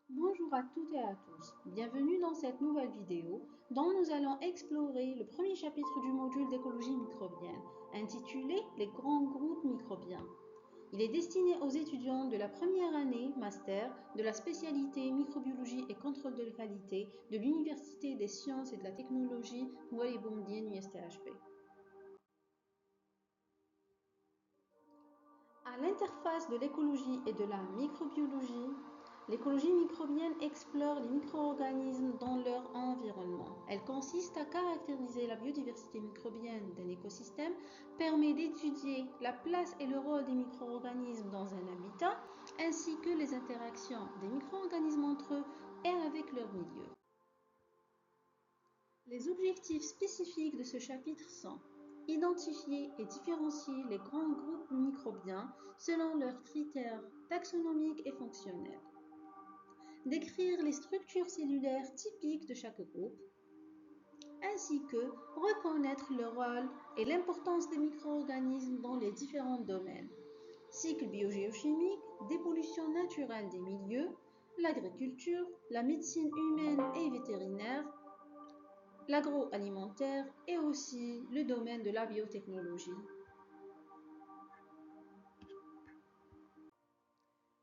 Bonjour à toutes et à tous, bienvenue dans cette nouvelle vidéo dont nous allons explorer le premier chapitre du module d'écologie microbienne intitulé Les grands groupes microbiens. Il est destiné aux étudiants de la première année master de la spécialité microbiologie et contrôle de qualité de l'Université des sciences et de la technologie Wallonie USTHP. À l'interface de l'écologie et de la microbiologie, l'écologie microbienne explore les micro-organismes dans leur environnement. Elle consiste à caractériser la biodiversité microbienne d'un écosystème, permet d'étudier la place et le rôle des micro-organismes dans un habitat, ainsi que les interactions des micro-organismes entre eux et avec leur milieu. Les objectifs spécifiques de ce chapitre sont identifier et différencier les grands groupes microbiens selon leurs critères taxonomiques et fonctionnels, décrire les structures cellulaires typiques de chaque groupe, ainsi que reconnaître le rôle et l'importance des micro-organismes dans les différents domaines, cycle biogéochimique, dépollution naturelle des milieux, l'agriculture, la médecine humaine et vétérinaire, l'agroalimentaire et aussi le domaine de la biotechnologie.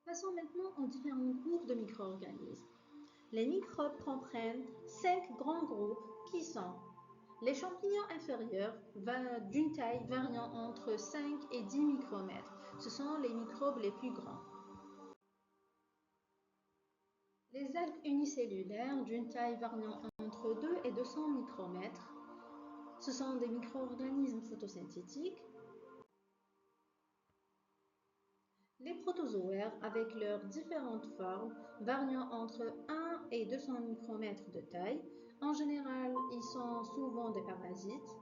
Passons maintenant aux différents groupes de micro-organismes. Les microbes comprennent 5 grands groupes qui sont les champignons inférieurs d'une taille variant entre 5 et 10 micromètres. Ce sont les microbes les plus grands. Les algues unicellulaires d'une taille variant entre 2 et 200 micromètres. Ce sont des micro-organismes photosynthétiques. Les protozoaires, avec leurs différentes formes, variant entre 1 et 200 micromètres de taille. En général, ils sont souvent des parasites.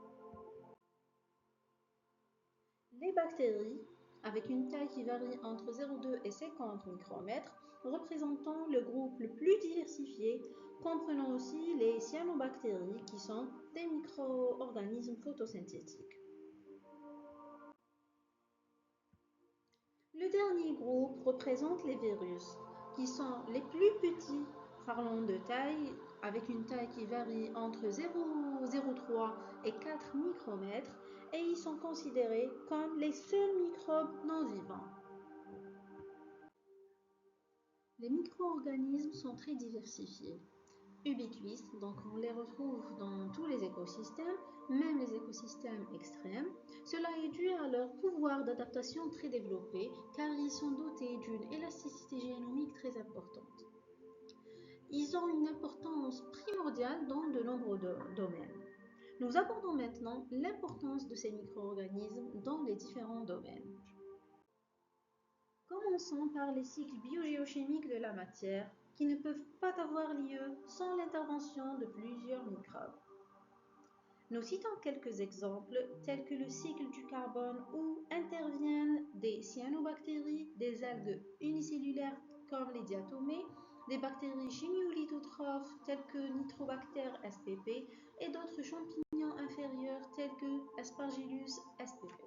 Les bactéries, avec une taille qui varie entre 0,2 et 50 micromètres, représentant le groupe le plus diversifié, comprenant aussi les cyanobactéries, qui sont des micro-organismes photosynthétiques. Le dernier groupe représente les virus, qui sont les plus petits, parlons de taille, avec une taille qui varie entre 0,03 et 4 micromètres, et ils sont considérés comme les seuls microbes non vivants. Les micro-organismes sont très diversifiés, ubiquistes, donc on les retrouve dans tous les écosystèmes, même les écosystèmes extrêmes. Cela est dû à leur pouvoir d'adaptation très développé, car ils sont dotés d'une élasticité génomique très importante. Ils ont une importance primordiale dans de nombreux domaines. Nous abordons maintenant l'importance de ces micro-organismes dans les différents domaines. Commençons par les cycles biogéochimiques de la matière, qui ne peuvent pas avoir lieu sans l'intervention de plusieurs microbes. Nous citons quelques exemples tels que le cycle du carbone où interviennent des cyanobactéries, des algues unicellulaires comme les diatomées, des bactéries chimiolithotrophes telles que Nitrobacter spp et d'autres champignons inférieurs tels que Aspergillus spp.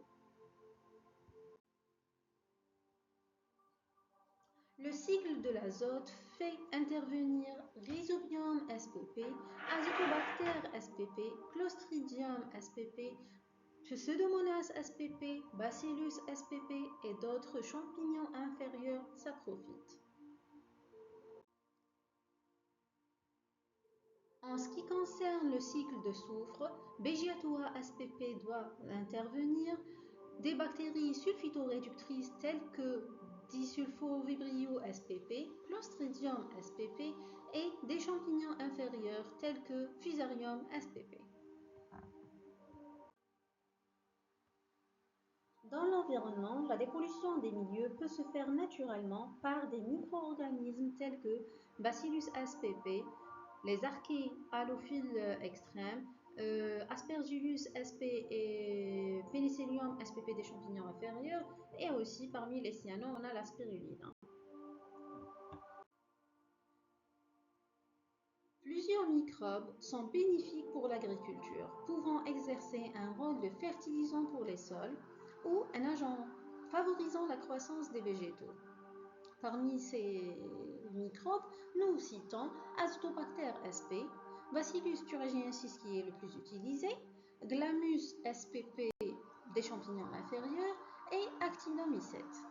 Le cycle de l'azote fait intervenir Rhizobium spp, Azotobacter spp, Clostridium spp, Pseudomonas spp, Bacillus spp et d'autres champignons inférieurs saprophytes. En ce qui concerne le cycle de soufre, Begiatoa spp doit intervenir, des bactéries sulfitoréductrices telles que disulfovibrio spp, Clostridium spp et des champignons inférieurs tels que Fusarium spp. Dans l'environnement, la dépollution des milieux peut se faire naturellement par des micro-organismes tels que Bacillus spp, les archées halophiles extrêmes, Aspergillus sp et Penicillium spp des champignons inférieurs, et aussi parmi les cyanos, on a la spiruline. Plusieurs microbes sont bénéfiques pour l'agriculture, pouvant exercer un rôle de fertilisant pour les sols ou un agent favorisant la croissance des végétaux. Parmi ces microbes, nous citons Azotobacter sp, Bacillus thuringiensis qui est le plus utilisé, Glamus spp des champignons inférieurs et Actinomycete.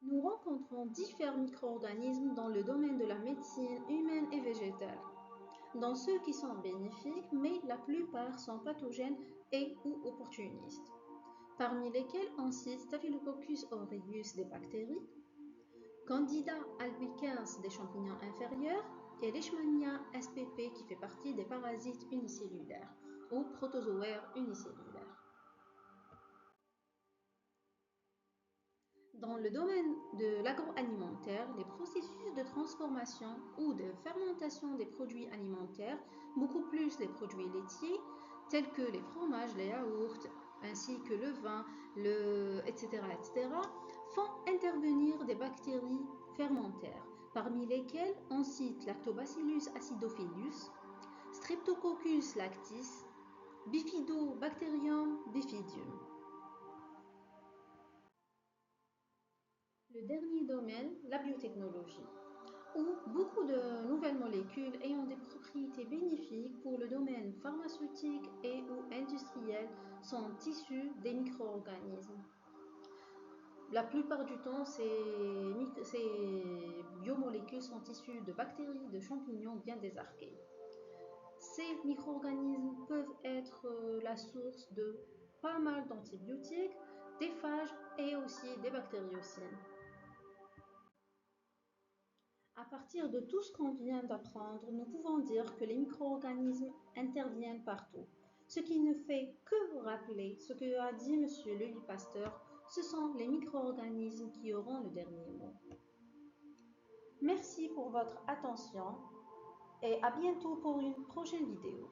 Nous rencontrons différents micro-organismes dans le domaine de la médecine humaine et végétale, dont ceux qui sont bénéfiques, mais la plupart sont pathogènes et ou opportunistes, parmi lesquels on cite Staphylococcus aureus des bactéries, Candida albicans des champignons inférieurs et Leishmania spp qui fait partie des parasites unicellulaires ou protozoaires unicellulaires. Dans le domaine de l'agroalimentaire, les processus de transformation ou de fermentation des produits alimentaires, beaucoup plus les produits laitiers, tels que les fromages, les yaourts, ainsi que le vin, etc., font intervenir des bactéries fermentaires, parmi lesquelles on cite Lactobacillus acidophilus, Streptococcus lactis, Bifidobacterium bifidium. Le dernier domaine, la biotechnologie, où beaucoup de nouvelles molécules ayant des propriétés bénéfiques pour le domaine pharmaceutique et ou industriel sont issues des micro-organismes. La plupart du temps, ces biomolécules sont issues de bactéries, de champignons ou bien des archées. Ces micro-organismes peuvent être la source de pas mal d'antibiotiques, des phages et aussi des bactériocines. À partir de tout ce qu'on vient d'apprendre, nous pouvons dire que les micro-organismes interviennent partout. Ce qui ne fait que vous rappeler ce que a dit M. Louis Pasteur, ce sont les micro-organismes qui auront le dernier mot. Merci pour votre attention et à bientôt pour une prochaine vidéo.